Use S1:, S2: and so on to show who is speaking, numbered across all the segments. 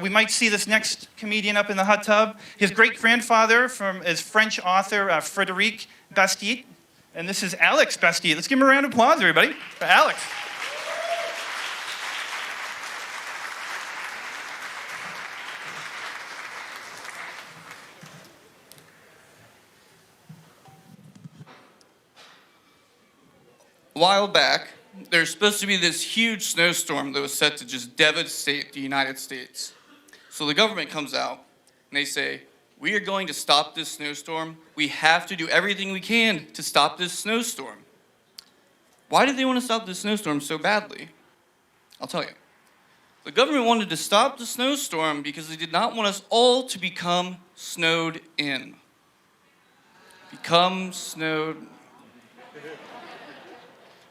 S1: We might see this next comedian up in the hot tub. His great-grandfather is French author Frédéric Bastiat. And this is Alex Bastiat. Let's give him a round of applause, everybody, for Alex.
S2: A while back, there's supposed to be this huge snowstorm that was set to just devastate the United States. So the government comes out and they say, we are going to stop this snowstorm. We have to do everything we can to stop this snowstorm. Why did they want to stop this snowstorm so badly? I'll tell you. The government wanted to stop the snowstorm because they did not want us all to become snowed in. Become snowed.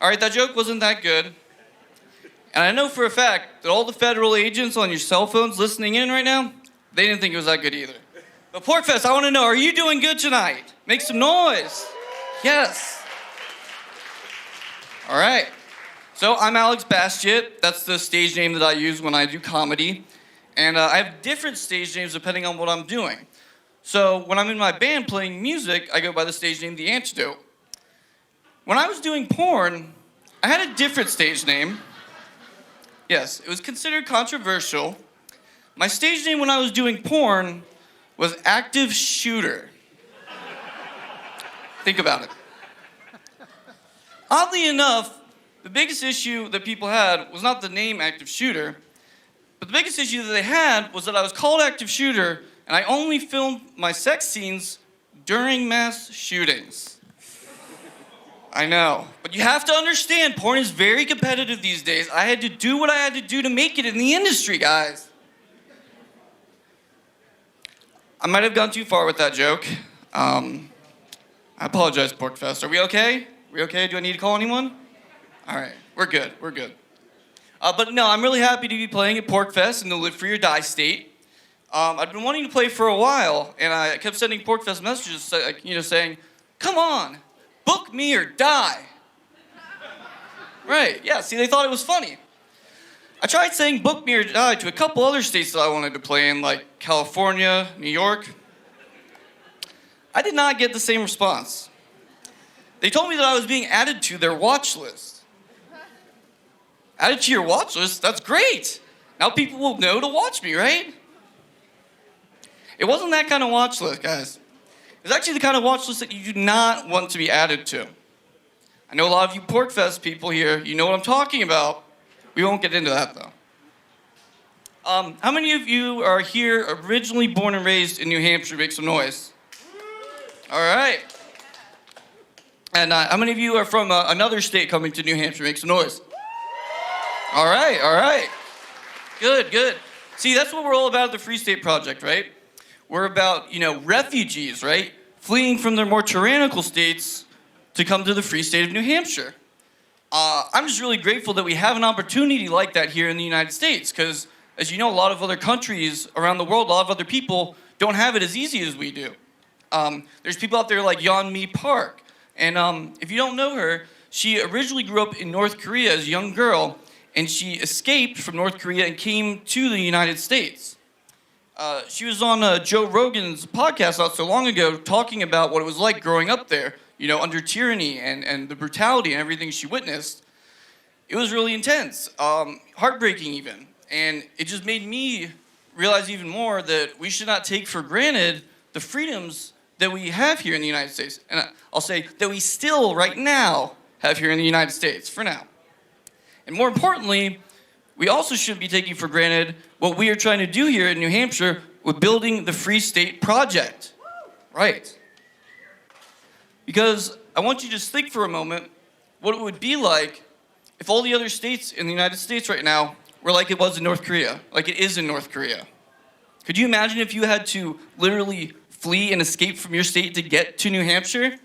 S2: All right, that joke wasn't that good. And I know for a fact that all the federal agents on your cell phones listening in right now, they didn't think it was that good either. But Porcfest, I want to know, are you doing good tonight? Make some noise. Yes. All right. So I'm Alex Bastiat. That's the stage name that I use when I do comedy. And I have different stage names depending on what I'm doing. So when I'm in my band playing music, I go by the stage name The Antidote. When I was doing porn, I had a different stage name. Yes, it was considered controversial. My stage name when I was doing porn was Active Shooter. Think about it. Oddly enough, the biggest issue that people had was not the name Active Shooter, but the biggest issue that they had was that I was called Active Shooter and I only filmed my sex scenes during mass shootings. I know, but you have to understand, porn is very competitive these days. I had to do what I had to do to make it in the industry, guys. I might have gone too far with that joke. I apologize, Porcfest. Are we okay? We okay? Do I need to call anyone? All right, we're good, we're good. But no, I'm really happy to be playing at Porcfest in the Live Free or Die state. I've been wanting to play for a while, and I kept sending Porcfest messages, saying, come on. Book me or die. Right, yeah, see, they thought it was funny. I tried saying book me or die to a couple other states that I wanted to play in, like California, New York. I did not get the same response. They told me that I was being added to their watch list. Added to your watch list? That's great. Now people will know to watch me, right? It wasn't that kind of watch list, guys. It's actually the kind of watch list that you do not want to be added to. I know a lot of you Porcfest people here, you know what I'm talking about. We won't get into that, though. How many of you are here originally born and raised in New Hampshire? Make some noise. All right. And how many of you are from another state coming to New Hampshire? Make some noise. All right, all right. Good, good. See, that's what we're all about at the Free State Project, right? We're about, refugees, right? Fleeing from their more tyrannical states to come to the free state of New Hampshire. I'm just really grateful that we have an opportunity like that here in the United States, because, as you know, a lot of other countries around the world, a lot of other people don't have it as easy as we do. There's people out there like YYMBR Park, and if you don't know her, she originally grew up in North Korea as a young girl, and she escaped from North Korea and came to the United States. She was on Joe Rogan's podcast not so long ago talking about what it was like growing up there, under tyranny and the brutality and everything she witnessed. It was really intense, heartbreaking even. And it just made me realize even more that we should not take for granted the freedoms that we have here in the United States. And I'll say that we still, right now, have here in the United States, for now. And more importantly, we also shouldn't be taking for granted what we are trying to do here in New Hampshire with building the Free State Project. Right. Because I want you to just think for a moment what it would be like if all the other states in the United States right now were like it was in North Korea, like it is in North Korea. Could you imagine if you had to literally flee and escape from your state to get to New Hampshire?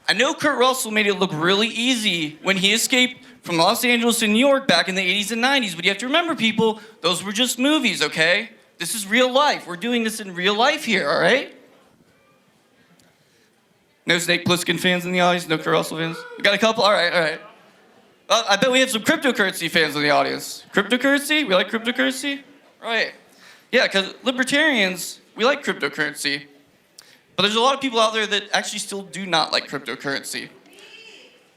S2: I know Kurt Russell made it look really easy when he escaped from Los Angeles to New York back in the 80s and 90s, but you have to remember, people, those were just movies, okay? This is real life. We're doing this in real life here, all right? No Snake Plissken fans in the audience? No Kurt Russell fans? We got a couple? All right, all right. I bet we have some cryptocurrency fans in the audience. Cryptocurrency? We like cryptocurrency? Right. Yeah, because libertarians, we like cryptocurrency, but there's a lot of people out there that actually still do not like cryptocurrency.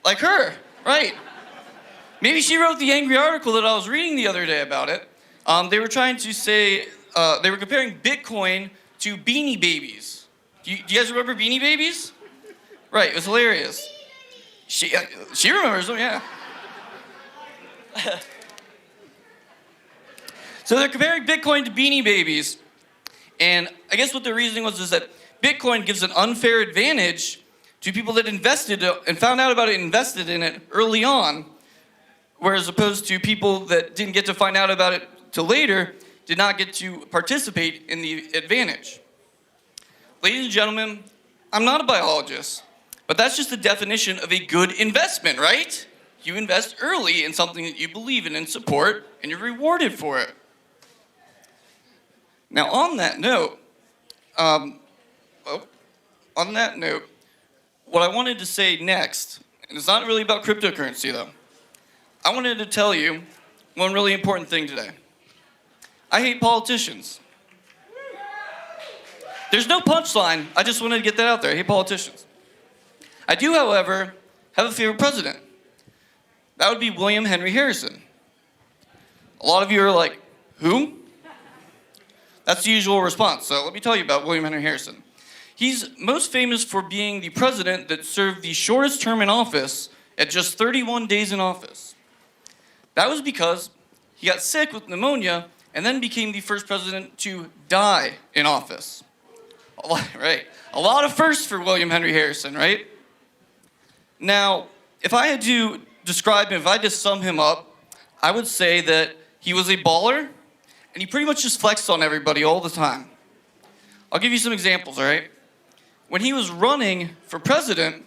S2: Like her, right. Maybe she wrote the angry article that I was reading the other day about it. They were trying to say, they were comparing Bitcoin to Beanie Babies. Do you guys remember Beanie Babies? Right, it was hilarious. She remembers them, yeah. So they're comparing Bitcoin to Beanie Babies. And I guess what the reasoning was is that Bitcoin gives an unfair advantage to people that invested and found out about it and invested in it early on, whereas opposed to people that didn't get to find out about it till later, did not get to participate in the advantage. Ladies and gentlemen, I'm not a biologist, but that's just the definition of a good investment, right? You invest early in something that you believe in and support, and you're rewarded for it. Now, on that note, what I wanted to say next, and it's not really about cryptocurrency though, I wanted to tell you one really important thing today. I hate politicians. There's no punchline, I just wanted to get that out there. I hate politicians. I do, however, have a favorite president. That would be William Henry Harrison. A lot of you are like, who? That's the usual response. So let me tell you about William Henry Harrison. He's most famous for being the president that served the shortest term in office at just 31 days in office. That was because he got sick with pneumonia and then became the first president to die in office. Right? A lot of firsts for William Henry Harrison, right? Now, if I had to describe him, if I had to sum him up, I would say that he was a baller, and he pretty much just flexed on everybody all the time. I'll give you some examples, all right? When he was running for president,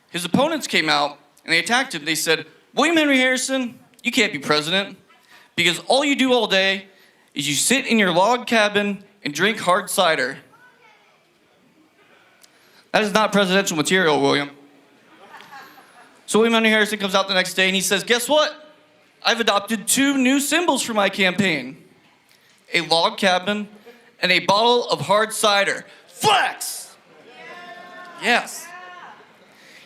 S2: his opponents came out and they attacked him. They said, William Henry Harrison, you can't be president because all you do all day is you sit in your log cabin and drink hard cider. That is not presidential material, William. So William Henry Harrison comes out the next day and he says, guess what? I've adopted 2 new symbols for my campaign. A log cabin and a bottle of hard cider. Flex! Yes.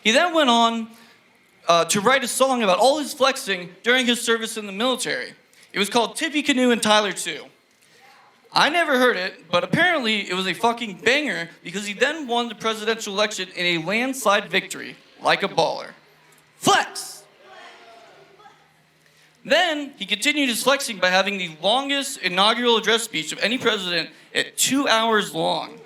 S2: He then went on to write a song about all his flexing during his service in the military. It was called Tippy Canoe and Tyler 2. I never heard it, but apparently it was a fucking banger because he then won the presidential election in a landslide victory, like a baller. Flex! Then he continued his flexing by having the longest inaugural address speech of any president at 2 hours long.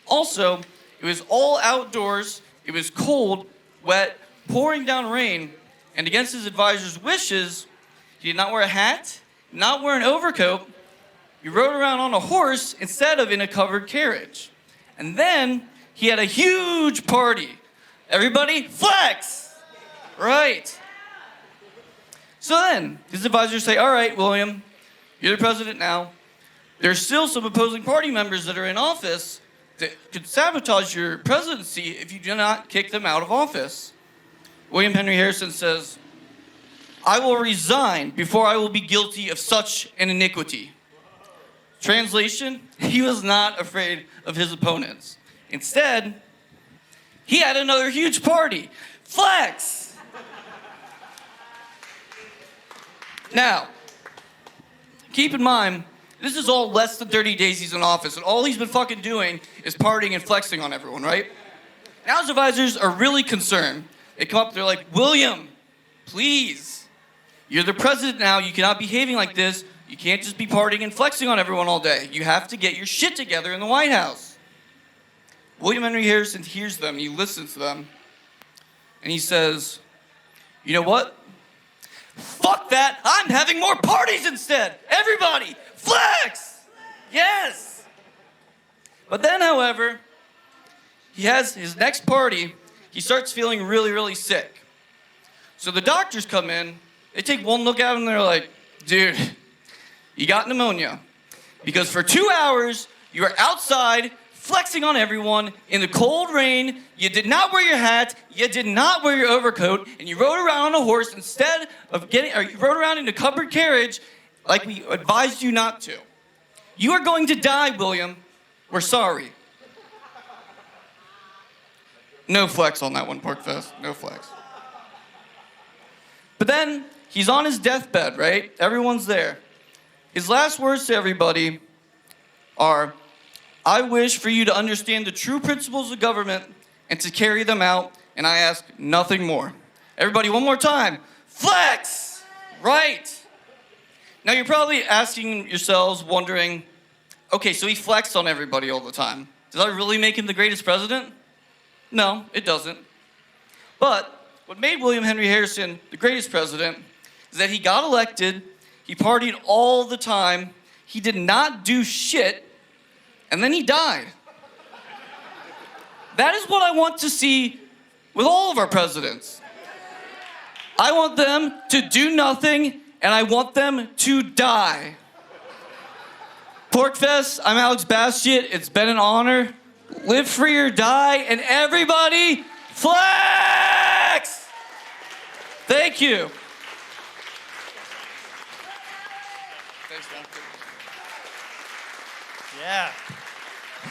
S2: Also, it was all outdoors, it was cold, wet, pouring down rain, and against his advisor's wishes, he did not wear a hat, not wear an overcoat. He rode around on a horse instead of in a covered carriage. And then he had a huge party. Everybody, flex! Right. So then, his advisors say, all right, William, you're the president now. There's still some opposing party members that are in office that could sabotage your presidency if you do not kick them out of office. William Henry Harrison says, I will resign before I will be guilty of such an iniquity. Translation, he was not afraid of his opponents. Instead, he had another huge party. Flex! Now, keep in mind, this is all less than 30 days he's in office, and all he's been fucking doing is partying and flexing on everyone, right? Now his advisors are really concerned. They come up, they're like, William, please, you're the president now, you cannot be behaving like this. You can't just be partying and flexing on everyone all day. You have to get your shit together in the White House. William Henry Harrison hears them, he listens to them, and he says, you know what? Fuck that, I'm having more parties instead. Everybody, flex! Yes! But then, however, he has his next party, he starts feeling really, really sick. So the doctors come in, they take one look at him and they're like, dude, you got pneumonia. Because for 2 hours, you were outside flexing on everyone in the cold rain, you did not wear your hat, you did not wear your overcoat, and you rode around on a horse instead of you rode around in a covered carriage like we advised you not to. You are going to die, William. We're sorry. No flex on that one, Porcfest. No flex. But then, he's on his deathbed, right? Everyone's there. His last words to everybody are, I wish for you to understand the true principles of government and to carry them out, and I ask nothing more. Everybody, one more time. Flex! Right. Now, you're probably asking yourselves, wondering, okay, so he flexed on everybody all the time. Does that really make him the greatest president? No, it doesn't. But what made William Henry Harrison the greatest president is that he got elected, he partied all the time, he did not do shit, and then he died. That is what I want to see with all of our presidents. I want them to do nothing, and I want them to die. Porcfest, I'm Alex Bastiat. It's been an honor. Live free or die, and everybody flex! Thank you. Thanks, John.
S1: Yeah.